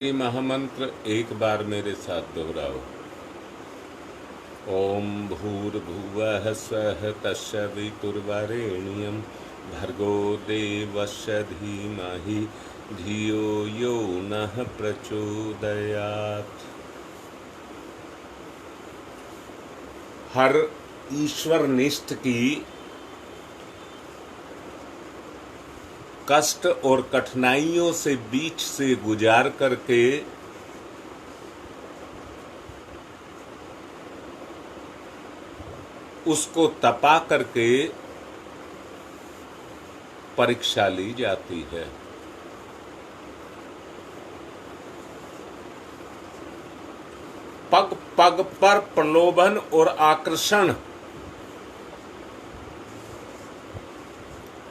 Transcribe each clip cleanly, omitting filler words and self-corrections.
ये महामंत्र एक बार मेरे साथ दोहराओ। ओम भूर्भुवः स्वः तस्सवितुर्वरेण्यं भर्गो देवस्य धीमहि धियो यो नः प्रचोदयात्। हर ईश्वर निष्ठ की कष्ट और कठिनाइयों से बीच से गुजार करके उसको तपा करके परीक्षा ली जाती है। पग पग पर प्रलोभन और आकर्षण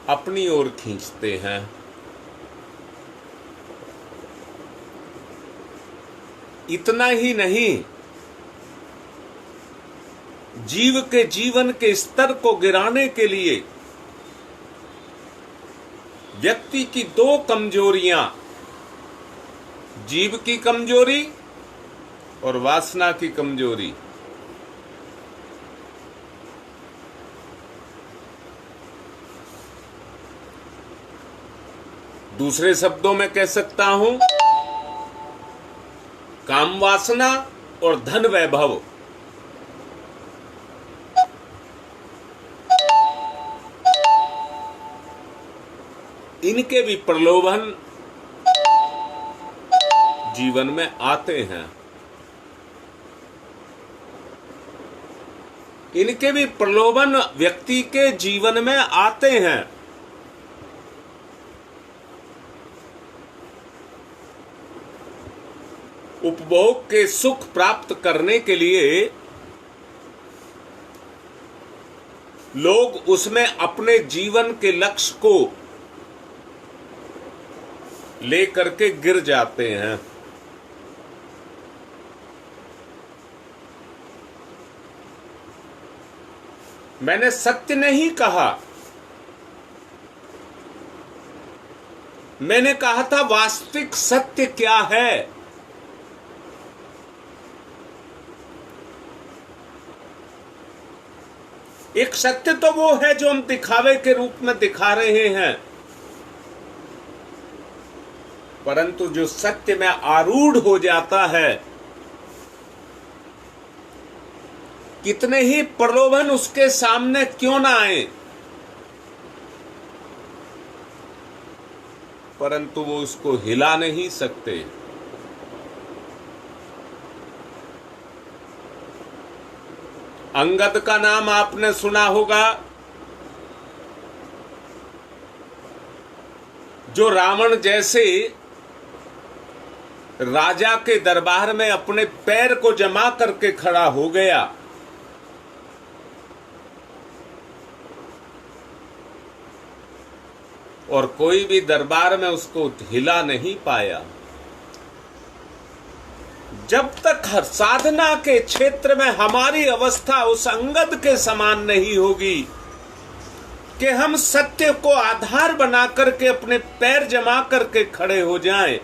अपनी ओर खींचते हैं। इतना ही नहीं, जीव के जीवन के स्तर को गिराने के लिए व्यक्ति की दो कमजोरियां, जीव की कमजोरी और वासना की कमजोरी, दूसरे शब्दों में कह सकता हूं, काम वासना और धन वैभव। इनके भी प्रलोभन जीवन में आते हैं। इनके भी प्रलोभन व्यक्ति के जीवन में आते हैं। उपभोग के सुख प्राप्त करने के लिए लोग उसमें अपने जीवन के लक्ष्य को लेकर के गिर जाते हैं। मैंने सत्य नहीं कहा, मैंने कहा था वास्तविक सत्य क्या है। एक सत्य तो वो है जो हम दिखावे के रूप में दिखा रहे हैं, परंतु जो सत्य में आरूढ़ हो जाता है, कितने ही प्रलोभन उसके सामने क्यों ना आए, परंतु वो उसको हिला नहीं सकते। अंगद का नाम आपने सुना होगा, जो रावण जैसे राजा के दरबार में अपने पैर को जमा करके खड़ा हो गया। और कोई भी दरबार में उसको हिला नहीं पाया। जब तक हर साधना के क्षेत्र में हमारी अवस्था उस अंगद के समान नहीं होगी कि हम सत्य को आधार बना करके अपने पैर जमा करके खड़े हो जाएं,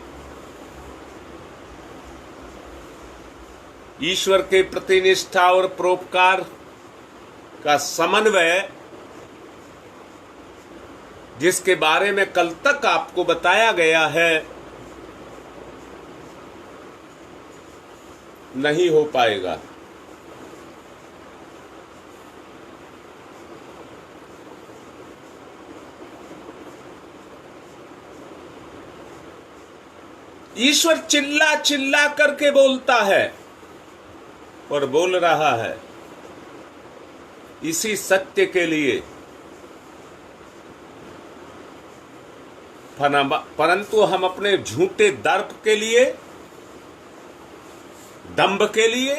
ईश्वर के प्रति निष्ठा और परोपकार का समन्वय, जिसके बारे में कल तक आपको बताया गया है, नहीं हो पाएगा। ईश्वर चिल्ला चिल्ला करके बोलता है और बोल रहा है इसी सत्य के लिए, परंतु हम अपने झूठे दर्प के लिए, दंभ के लिए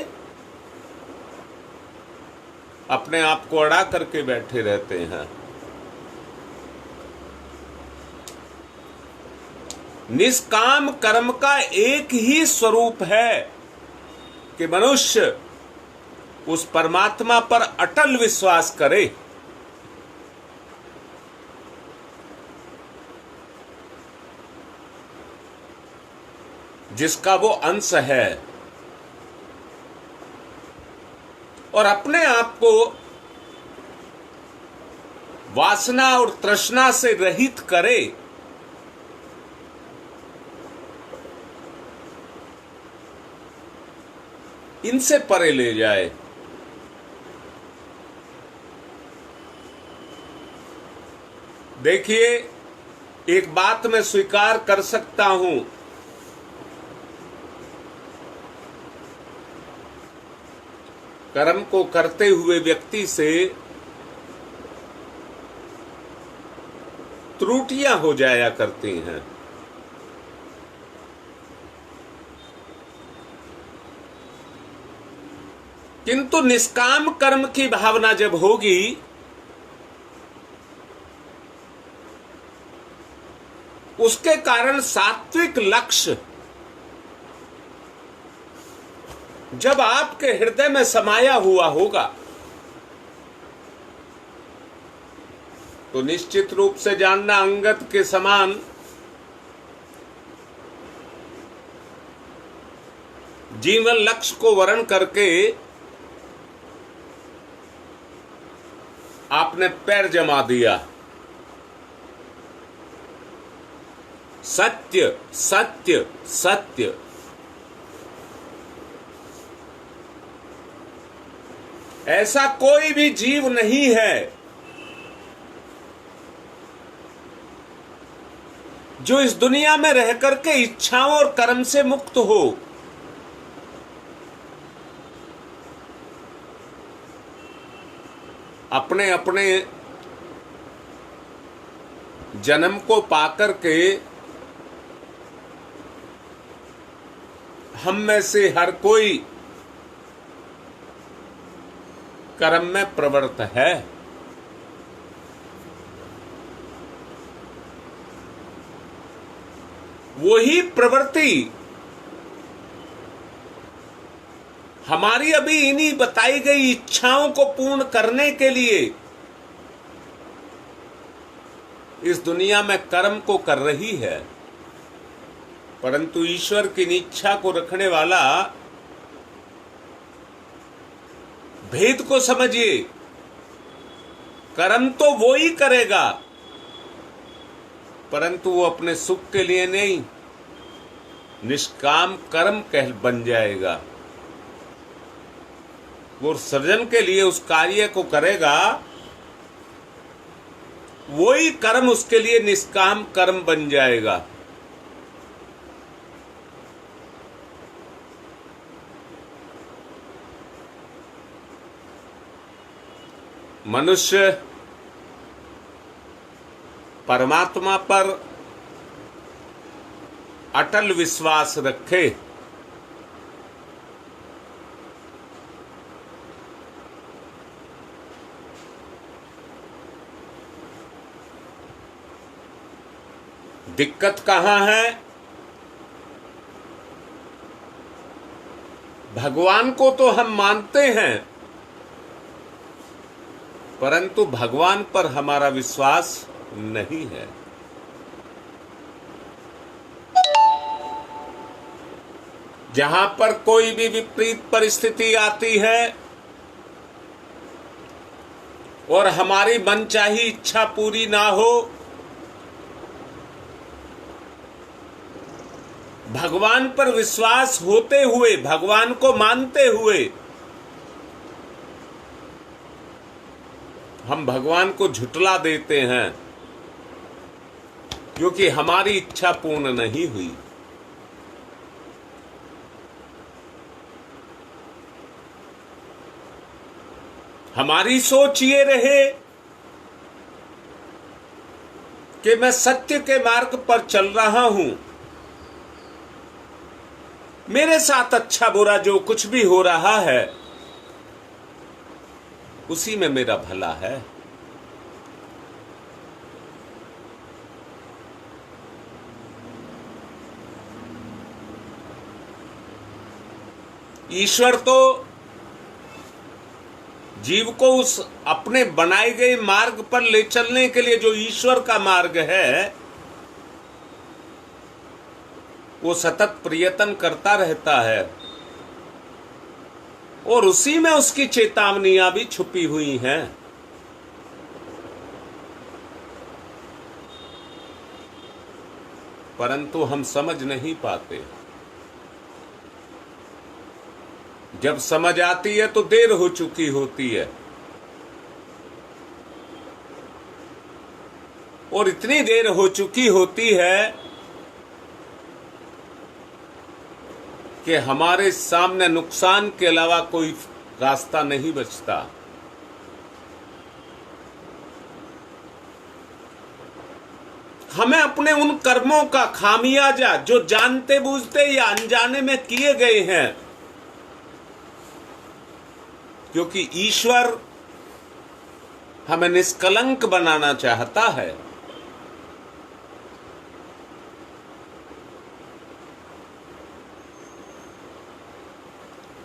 अपने आप को अड़ा करके बैठे रहते हैं। निष्काम कर्म का एक ही स्वरूप है कि मनुष्य उस परमात्मा पर अटल विश्वास करे। जिसका वो अंश है, और अपने आप को वासना और तृष्णा से रहित करे, इनसे परे ले जाए। देखिए, एक बात मैं स्वीकार कर सकता हूं, कर्म को करते हुए व्यक्ति से त्रुटियां हो जाया करती हैं, किंतु निष्काम कर्म की भावना जब होगी उसके कारण सात्विक लक्ष्य जब आपके हृदय में समाया हुआ होगा तो निश्चित रूप से जानना अंगद के समान जीवन लक्ष्य को वर्ण करके आपने पैर जमा दिया। सत्य सत्य सत्य, ऐसा कोई भी जीव नहीं है जो इस दुनिया में रह करके इच्छाओं और कर्म से मुक्त हो। अपने अपने जन्म को पाकर के हम में से हर कोई कर्म में प्रवृत्त है। वही प्रवृत्ति हमारी अभी इन्हीं बताई गई इच्छाओं को पूर्ण करने के लिए इस दुनिया में कर्म को कर रही है, परंतु ईश्वर की इच्छा को रखने वाला भेद को समझिए। कर्म तो वो ही करेगा, परंतु वो अपने सुख के लिए नहीं, निष्काम कर्म कह बन जाएगा। वो सृजन के लिए उस कार्य को करेगा, वही कर्म उसके लिए निष्काम कर्म बन जाएगा। मनुष्य परमात्मा पर अटल विश्वास रखे, दिक्कत कहां है? भगवान को तो हम मानते हैं, परंतु भगवान पर हमारा विश्वास नहीं है। जहां पर कोई भी विपरीत परिस्थिति आती है और हमारी मनचाही इच्छा पूरी ना हो, भगवान पर विश्वास होते हुए, भगवान को मानते हुए हम भगवान को झुठला देते हैं क्योंकि हमारी इच्छा पूर्ण नहीं हुई। हमारी सोच ये रहे कि मैं सत्य के मार्ग पर चल रहा हूं, मेरे साथ अच्छा बुरा जो कुछ भी हो रहा है उसी में मेरा भला है। ईश्वर तो जीव को उस अपने बनाए गए मार्ग पर ले चलने के लिए, जो ईश्वर का मार्ग है, वो सतत प्रयत्न करता रहता है और उसी में उसकी चेतावनियां भी छुपी हुई हैं। परंतु हम समझ नहीं पाते। जब समझ आती है तो देर हो चुकी होती है, और इतनी देर हो चुकी होती है कि हमारे सामने नुकसान के अलावा कोई रास्ता नहीं बचता। हमें अपने उन कर्मों का खामियाजा जो जानते बूझते या अनजाने में किए गए हैं, क्योंकि ईश्वर हमें निष्कलंक बनाना चाहता है।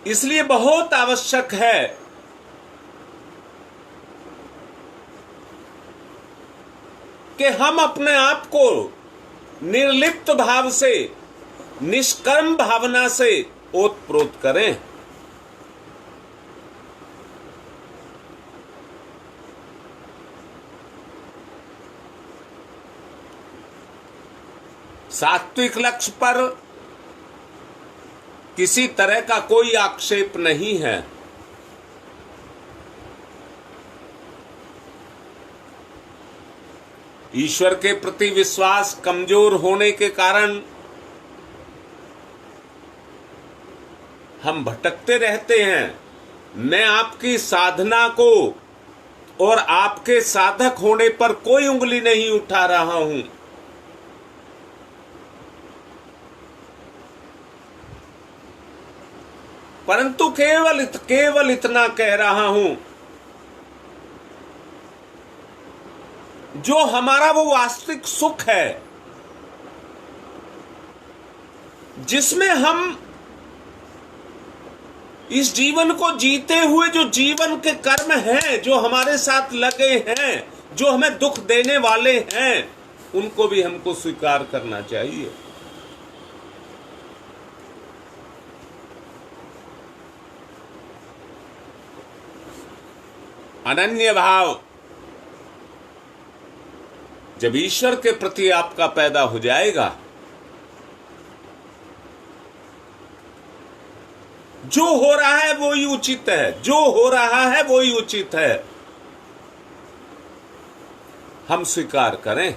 इसलिए बहुत आवश्यक है कि हम अपने आप को निर्लिप्त भाव से, निष्कर्म भावना से ओतप्रोत करें। सात्विक लक्ष्य पर किसी तरह का कोई आक्षेप नहीं है। ईश्वर के प्रति विश्वास कमजोर होने के कारण हम भटकते रहते हैं। मैं आपकी साधना को और आपके साधक होने पर कोई उंगली नहीं उठा रहा हूं, परंतु केवल इतना कह रहा हूं, जो हमारा वो वास्तविक सुख है, जिसमें हम इस जीवन को जीते हुए जो जीवन के कर्म हैं, जो हमारे साथ लगे हैं, जो हमें दुख देने वाले हैं, उनको भी हमको स्वीकार करना चाहिए। अनन्य भाव जब ईश्वर के प्रति आपका पैदा हो जाएगा, जो हो रहा है वो ही उचित है, जो हो रहा है वो ही उचित है, हम स्वीकार करें।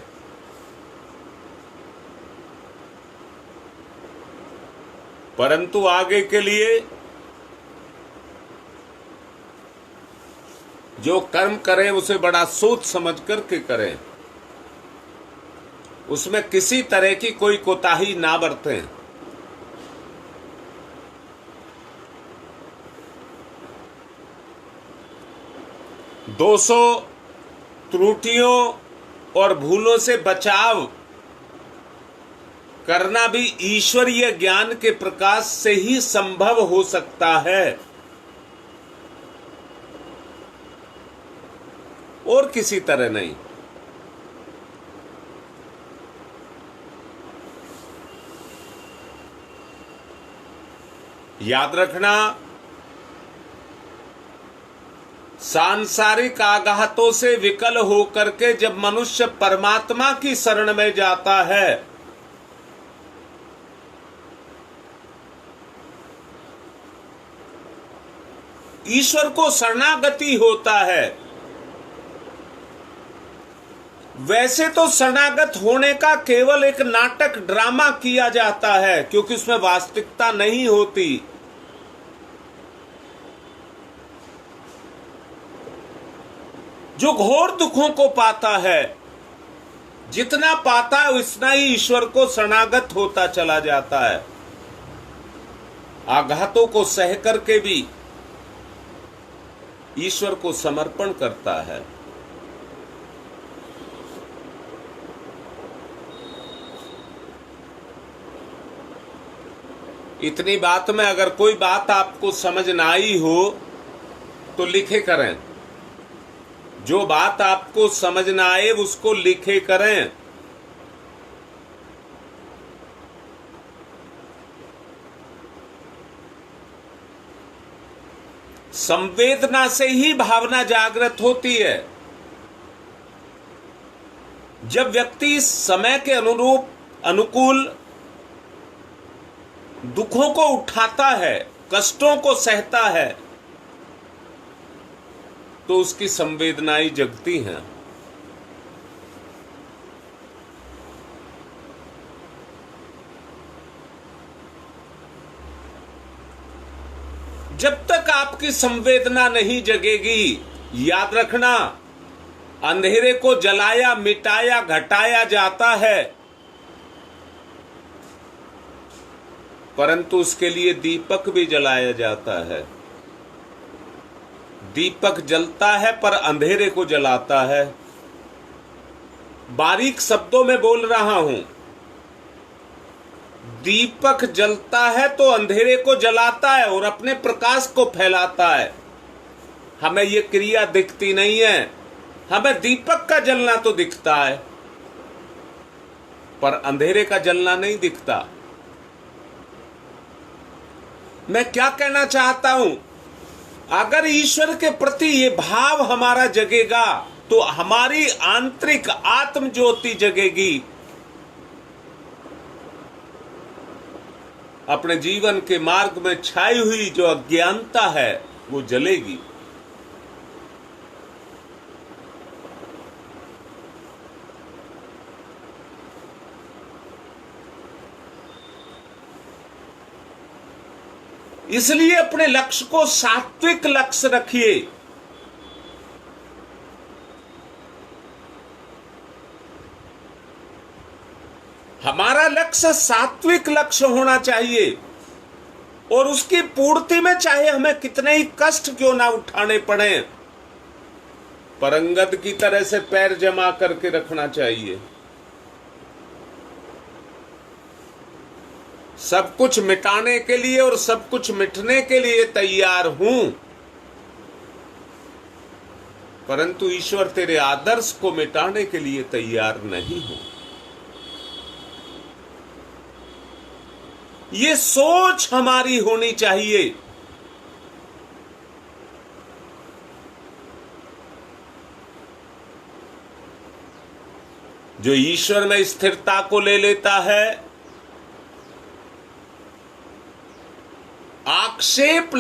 परंतु आगे के लिए जो कर्म करें उसे बड़ा सोच समझ करके करें, उसमें किसी तरह की कोई कोताही ना बरतें। दोषों, त्रुटियों और भूलों से बचाव करना भी ईश्वरीय ज्ञान के प्रकाश से ही संभव हो सकता है, और किसी तरह नहीं। याद रखना, सांसारिक आघातों से विकल होकर के जब मनुष्य परमात्मा की शरण में जाता है, ईश्वर को शरणागति होता है। वैसे तो शरणागत होने का केवल एक नाटक, ड्रामा किया जाता है, क्योंकि उसमें वास्तविकता नहीं होती। जो घोर दुखों को पाता है, जितना पाता है उतना ही ईश्वर को शरणागत होता चला जाता है। आघातों को सह करके भी ईश्वर को समर्पण करता है। इतनी बात में अगर कोई बात आपको समझ ना आई हो तो लिखे करें। जो बात आपको समझ ना आए उसको लिखे करें। संवेदना से ही भावना जागृत होती है। जब व्यक्ति समय के अनुकूल दुखों को उठाता है, कष्टों को सहता है, तो उसकी संवेदनाएं जगती हैं। जब तक आपकी संवेदना नहीं जगेगी, याद रखना, अंधेरे को जलाया, मिटाया, घटाया जाता है, परंतु उसके लिए दीपक भी जलाया जाता है। दीपक जलता है पर अंधेरे को जलाता है। बारीक शब्दों में बोल रहा हूं, दीपक जलता है तो अंधेरे को जलाता है और अपने प्रकाश को फैलाता है। हमें ये क्रिया दिखती नहीं है, हमें दीपक का जलना तो दिखता है, पर अंधेरे का जलना नहीं दिखता। मैं क्या कहना चाहता हूं, अगर ईश्वर के प्रति ये भाव हमारा जगेगा तो हमारी आंतरिक आत्म ज्योति जगेगी। अपने जीवन के मार्ग में छाई हुई जो अज्ञानता है वो जलेगी। इसलिए अपने लक्ष्य को सात्विक लक्ष्य रखिए। हमारा लक्ष्य सात्विक लक्ष्य होना चाहिए और उसकी पूर्ति में चाहे हमें कितने ही कष्ट क्यों ना उठाने पड़े, पर अंगद की तरह से पैर जमा करके रखना चाहिए। सब कुछ मिटाने के लिए और सब कुछ मिटने के लिए तैयार हूं, परंतु ईश्वर तेरे आदर्श को मिटाने के लिए तैयार नहीं हूं। ये सोच हमारी होनी चाहिए। जो ईश्वर में स्थिरता को ले लेता है, आक्षेप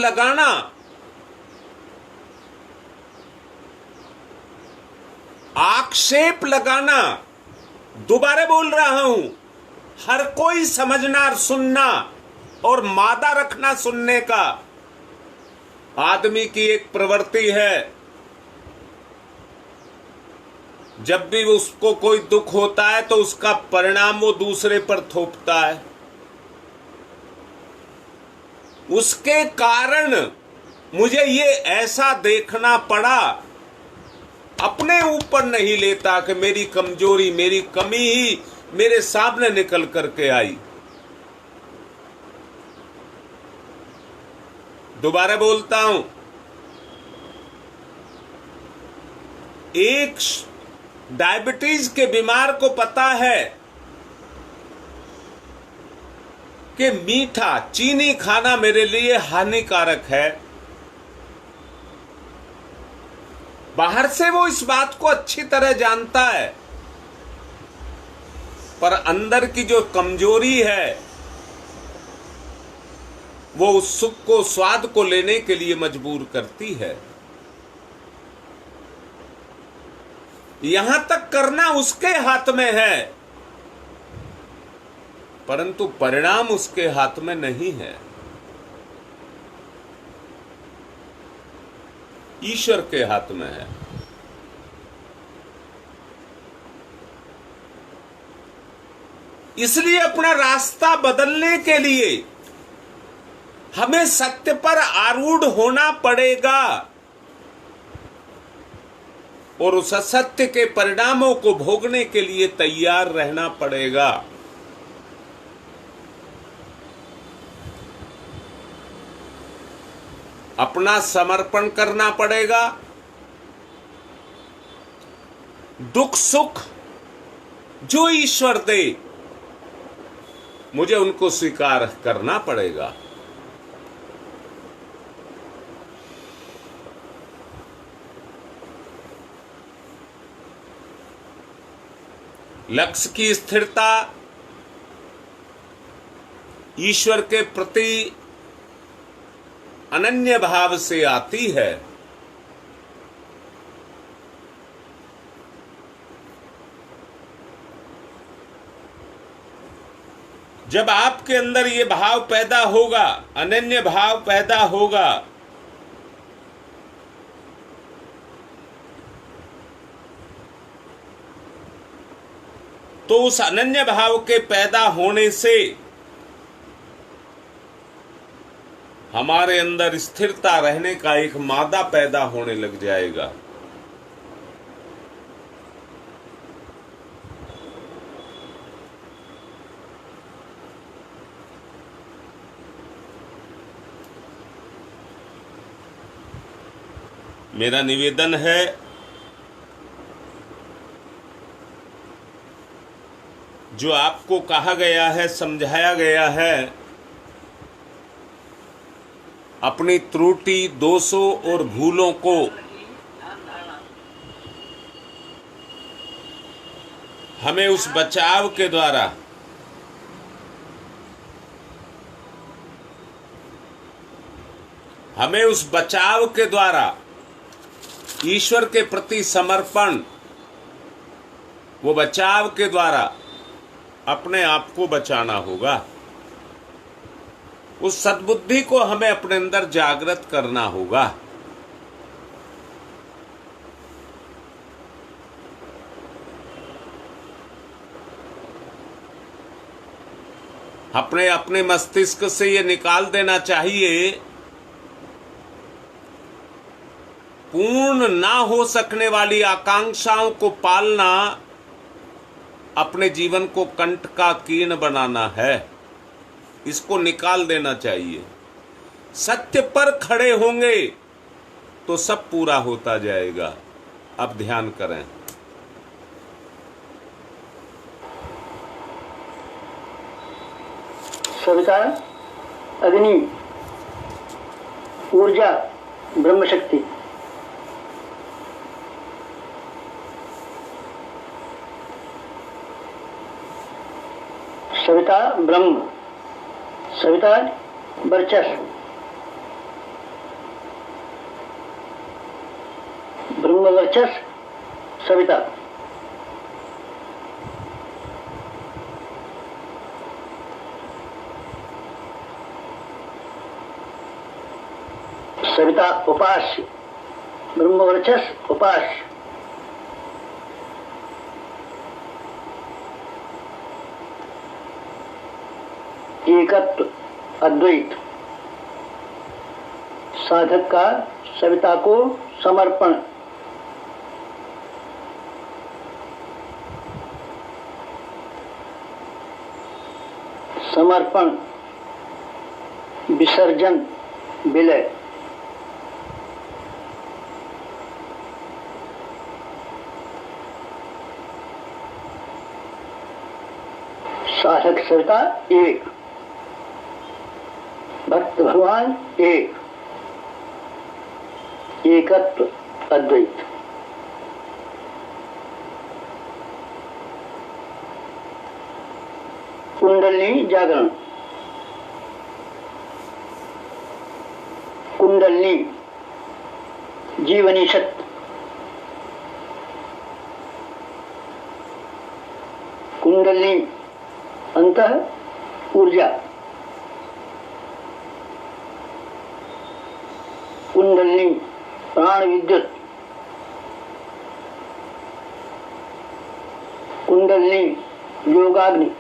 लगाना दोबारा बोल रहा हूं, हर कोई समझना और सुनना और मादा रखना सुनने का आदमी की एक प्रवृत्ति है। जब भी उसको कोई दुख होता है तो उसका परिणाम वो दूसरे पर थोपता है। उसके कारण मुझे ये ऐसा देखना पड़ा, अपने ऊपर नहीं लेता कि मेरी कमजोरी, मेरी कमी ही मेरे सामने निकल करके आई। दोबारा बोलता हूं, एक डायबिटीज के बीमार को पता है कि मीठा, चीनी खाना मेरे लिए हानिकारक है। बाहर से वो इस बात को अच्छी तरह जानता है, पर अंदर की जो कमजोरी है वो उस सुख को, स्वाद को लेने के लिए मजबूर करती है। यहां तक करना उसके हाथ में है, परंतु परिणाम उसके हाथ में नहीं है, ईश्वर के हाथ में है। इसलिए अपना रास्ता बदलने के लिए हमें सत्य पर आरूढ़ होना पड़ेगा और उस असत्य के परिणामों को भोगने के लिए तैयार रहना पड़ेगा। अपना समर्पण करना पड़ेगा। दुख सुख जो ईश्वर दे, मुझे उनको स्वीकार करना पड़ेगा। लक्ष्य की स्थिरता ईश्वर के प्रति अनन्य भाव से आती है। जब आपके अंदर ये भाव पैदा होगा, अनन्य भाव पैदा होगा, तो उस अनन्य भाव के पैदा होने से हमारे अंदर स्थिरता रहने का एक मादा पैदा होने लग जाएगा। मेरा निवेदन है जो आपको कहा गया है, समझाया गया है, अपनी त्रुटि, दोषों और भूलों को हमें उस बचाव के द्वारा ईश्वर के प्रति समर्पण, वो बचाव के द्वारा अपने आप को बचाना होगा। उस सद्बुद्धि को हमें अपने अंदर जागृत करना होगा। अपने मस्तिष्क से ये निकाल देना चाहिए, पूर्ण ना हो सकने वाली आकांक्षाओं को पालना अपने जीवन को कंठ का कीर्ण बनाना है। इसको निकाल देना चाहिए। सत्य पर खड़े होंगे तो सब पूरा होता जाएगा। अब ध्यान करें। सविता, अग्नि, ऊर्जा, ब्रह्म शक्ति। सविता ब्रह्म, सविता वर्चस्व, ब्रह्म वर्चस्व सविता। सविता उपास्य, ब्रह्म वर्चस्व उपास्य। एकत्व, अद्वैत। साधक का सविता को समर्पण। समर्पण, विसर्जन, विलय। साधक सविता एक, भक्त भगवान एक, एकत्व, अद्वैत। कुंडलिनी जागरण। कुंडलिनी जीवनी शक्ति। कुंडलिनी अंतः ऊर्जा। कुंडलिनी प्राण विद्युत। कुंडलिनी योगाग्नि।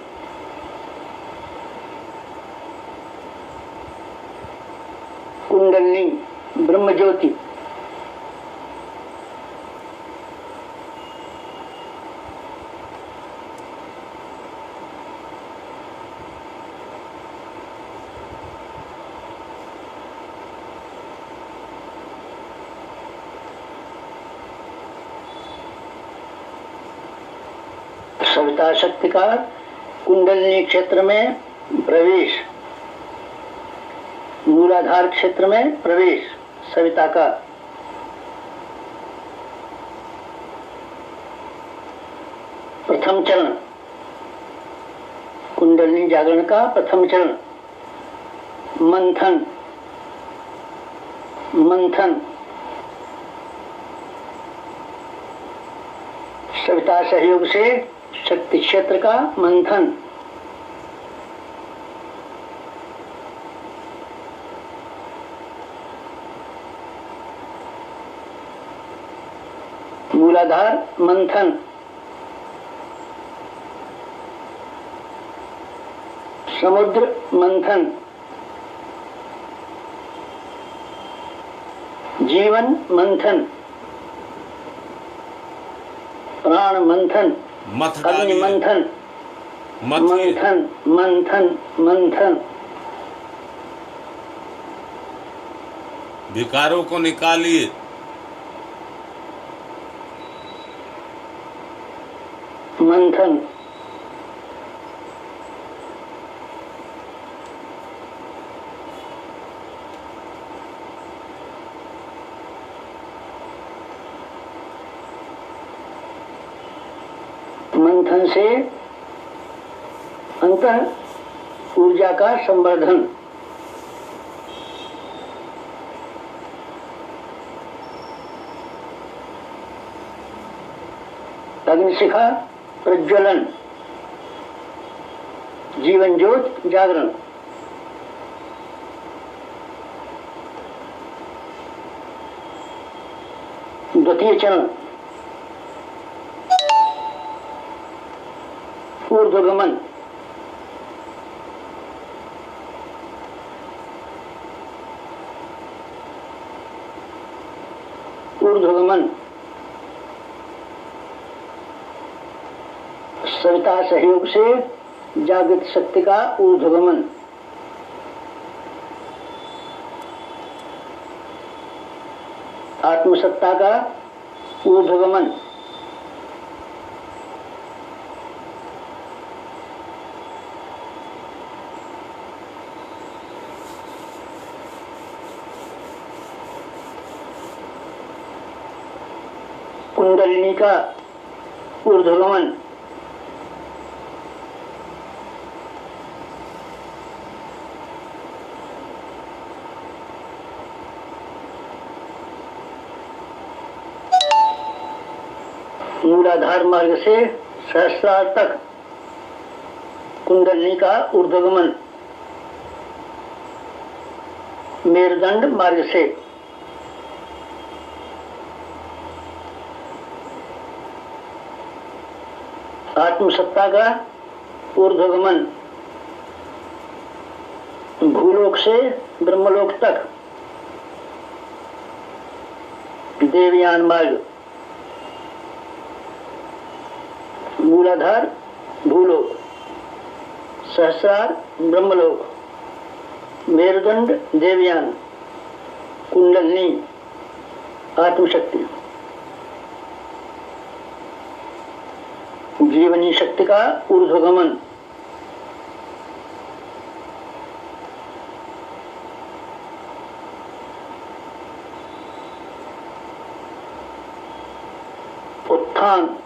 कुंडलिनी ब्रह्म ज्योति। सविता शक्ति का कुंडलिनी क्षेत्र में प्रवेश, मूलाधार क्षेत्र में प्रवेश सविता का। प्रथम चरण, कुंडलिनी जागरण का प्रथम चरण, मंथन। मंथन सविता सहयोग से शक्ति क्षेत्र का मंथन। मूलाधार मंथन। समुद्र मंथन। जीवन मंथन। प्राण मंथन। मथ अग्नि डालिए, मंथन। मथिए। मंथन मंथन मंथन। विकारों को निकालिए। मंथन। मंथन से अंतः ऊर्जा का संवर्धन। अग्निशिखा प्रज्वलन। जीवन ज्योत जागरण। द्वितीय चरण, ऊर्ध्वगमन। ऊर्ध्वगमन सविता सहयोग से जागृत शक्ति का ऊर्ध्वगमन। आत्मसत्ता का ऊर्ध्वगमन। कुंडलिनी का ऊर्ध्वगमन। मूलाधार मार्ग से सहस्रार तक कुंडलिनी का ऊर्ध्वगमन। मेरुदंड मार्ग से आत्मसत्ता का ऊर्ध्वगमन। भूलोक से ब्रह्मलोक तक देवयान मार्ग। मूलाधार भूलोक, सहस्रार ब्रह्मलोक, मेरुदंड देवयान, कुंडलिनी आत्मशक्ति। जीवनी शक्ति का ऊर्ध्वगमन। उत्थान,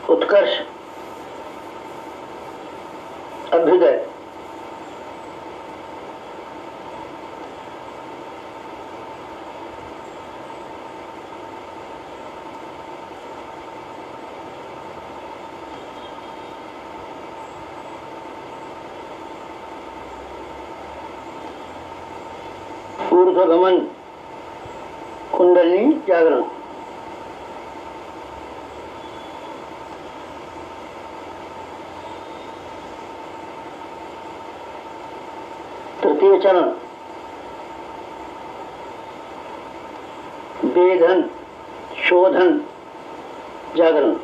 उत्कर्ष, अभ्युदय। ऊर्ध्वगमन, कुंडलिनी जागरण। तृतीय चरण, वेधन, शोधन, जागरण।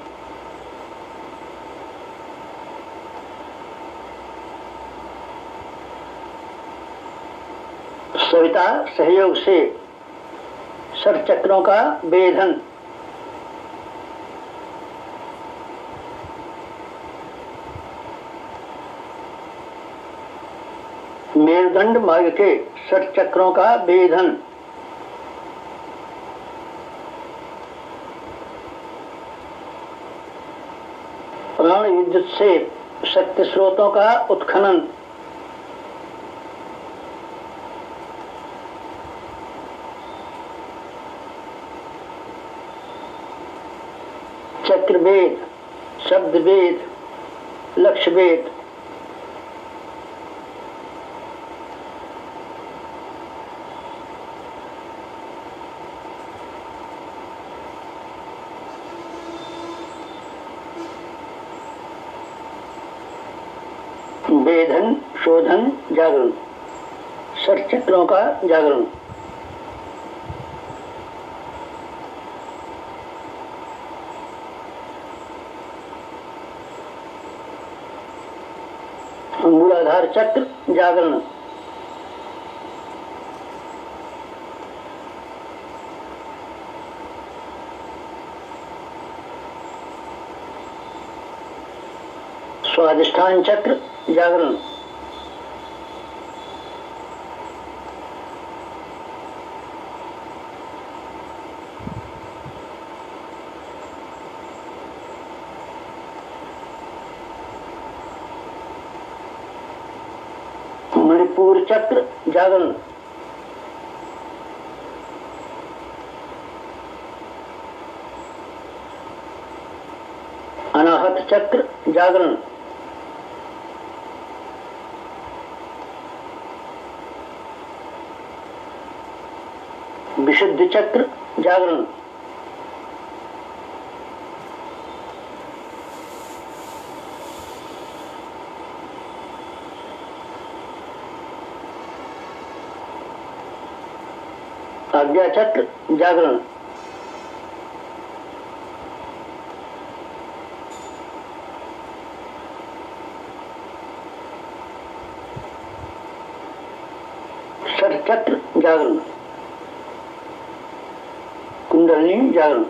सविता सहयोग से षट चक्रों का वेधन। मेरुदंड मार्ग के षट चक्रों का वेधन। प्राण विद्युत से शक्ति स्रोतों का उत्खनन, चक्र वेद, शब्द वेद, लक्ष्य वेद, वेधन, शोधन, जागरण, षट चक्रों का जागरण। मूलाधार चक्र जागरण, स्वाधिष्ठान चक्र जागरण, मणिपुर चक्र जागरण, अनाहत चक्र जागरण, विशुद्ध चक्र जागरण, आज्ञा चक्र जागरण, षट चक्र जागरण, कुंडलिनी जागरण,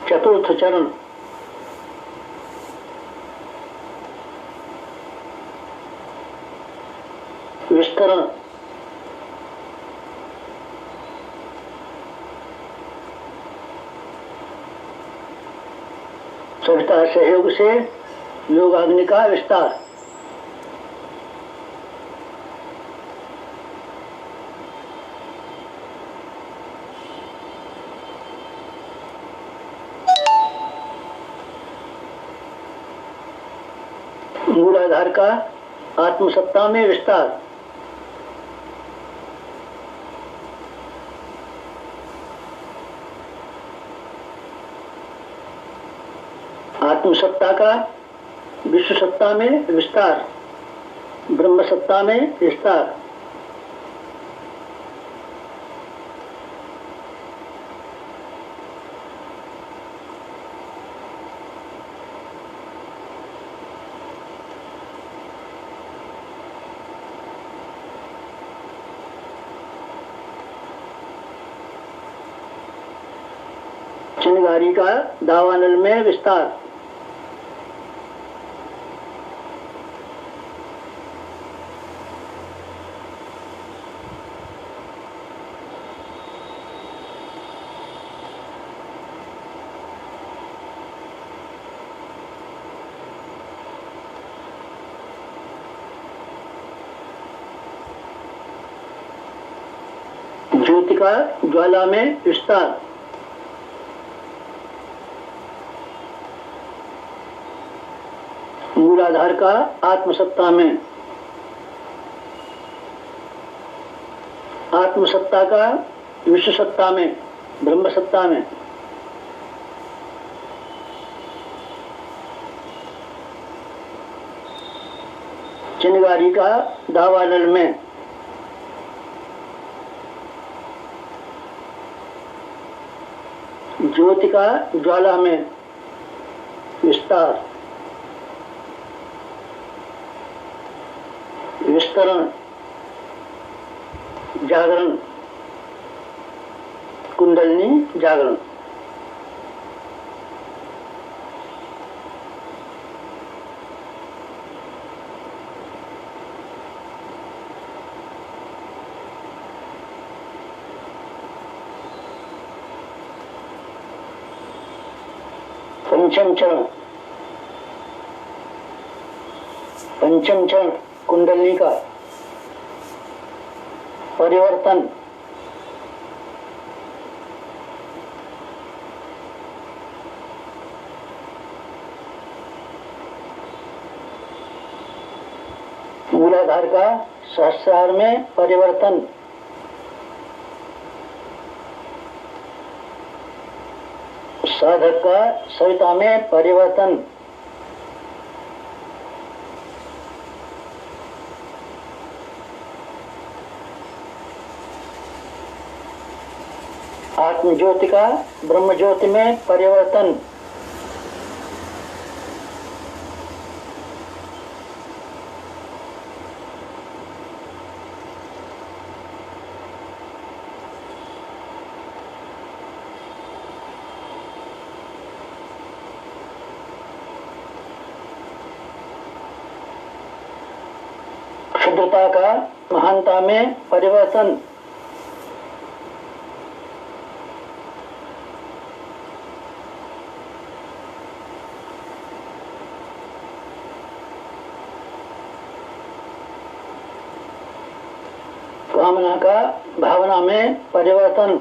चतुर्थ चरण, विस्तरण, सविता सहयोग से योगाग्नि का विस्तार, मूलाधार का आत्मसत्ता में विस्तार, आत्मसत्ता का विश्व सत्ता में विस्तार, ब्रह्म सत्ता में विस्तार, चिंगारी का दावानल में विस्तार, ज्योति का ज्वाला में विस्तार, मूलाधार का आत्मसत्ता में, आत्मसत्ता का विश्व सत्ता में, ब्रह्म सत्ता में, चिंगारी का दावानल में, ज्योति का ज्वाला में विस्तार, विस्तरण, जागरण, कुंडलिनी जागरण। पंचम चरण कुंडली का परिवर्तन। मूलाधार का सहस्रार में परिवर्तन। साधक का सविता में परिवर्तन। आत्म ज्योति का ब्रह्म ज्योति में परिवर्तन। क्षुद्रता का महानता में परिवर्तन। कामना का भावना में परिवर्तन।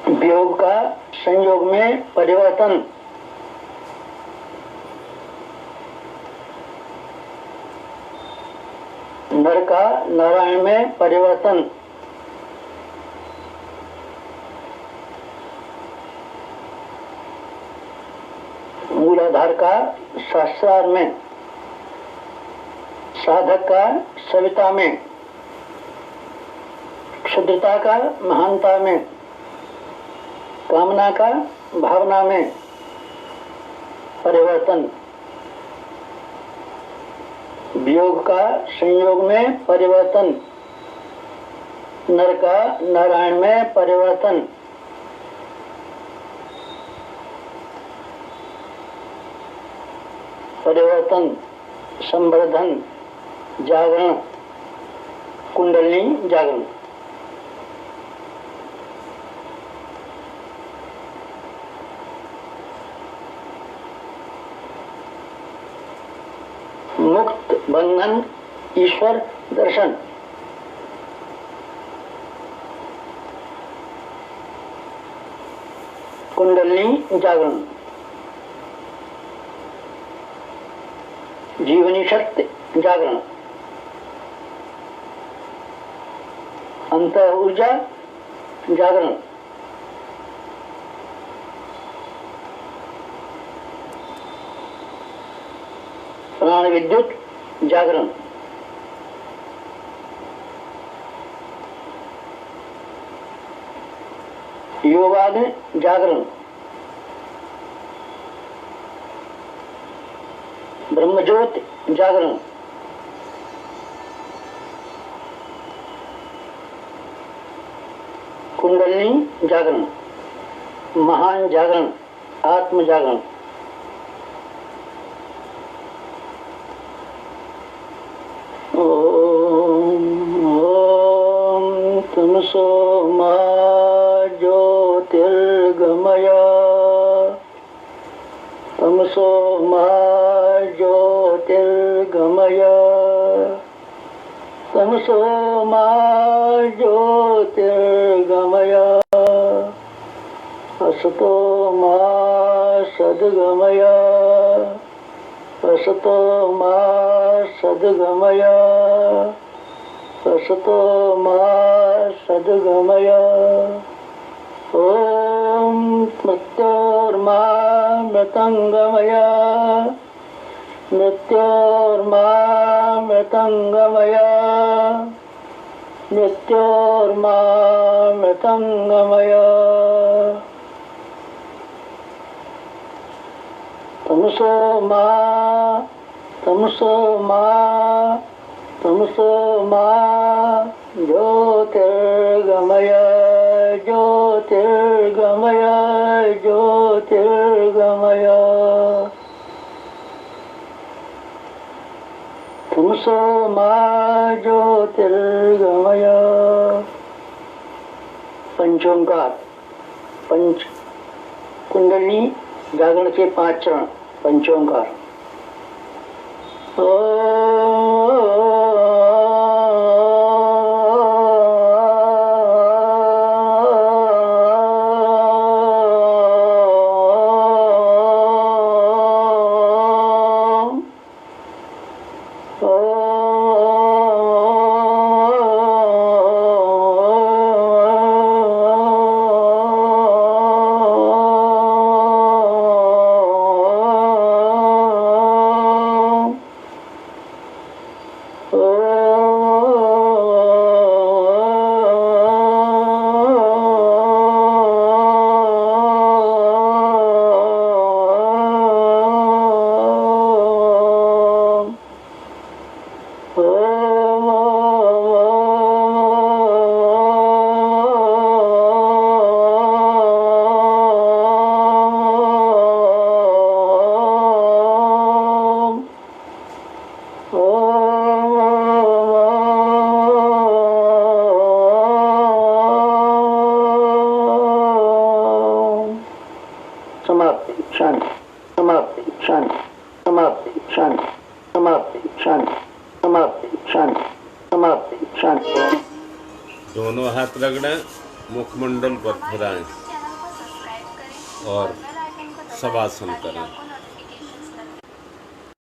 वियोग का संयोग में परिवर्तन। नर का नारायण में परिवर्तन। मूलाधार का सहस्रार में, साधक का सविता में, क्षुद्रता का महानता में, कामना का भावना में परिवर्तन। वियोग का संयोग में परिवर्तन। नर का नारायण में परिवर्तन। परिवर्तन, संवर्धन, जागरण, कुंडलिनी जागरण। मुक्त बंधन ईश्वर दर्शन। कुंडलिनी जागरण। जीवनी शक्ति जागरण। अंतर ऊर्जा जागरण। प्राण विद्युत जागरण। योगाग्नि जागरण। ब्रह्मज्योति जागरण। कुंडलिनी जागरण। महान जागरण, आत्म जागरण। तमसो मा ज्योतिर्गमय। तमसो मा ज्योतिर्गमय। तमसो मा ज्योतिर्गमय। असतो मा सद्गमय। असतो मा सद्गमय। असतो मा सद्गमय। ओम मृत्योर्मा मृतंगमय। मृत्योर्मा मृतंगमय। मृत्योर्मा मृतंगमय। तमसो मा तमसो मा तमसो मा ज्योतिर्गमय। ज्योतिर्गमय। ज्योतिर्गमय। ज्योतिर्गमय तमसो मा ज्योतिर्गमय। पंचोंकार, पंच कुंडली जागरण के 5 चरण, पंचोंकार। समाप्ति शांति, समाप्ति शांति, समाप्ति शांति, समाप्ति शांति, समाप्ति शांति, समाप्ति शांति। दोनों हाथ रगड़ें, मुखमंडल पर फिराएं और शवासन करें।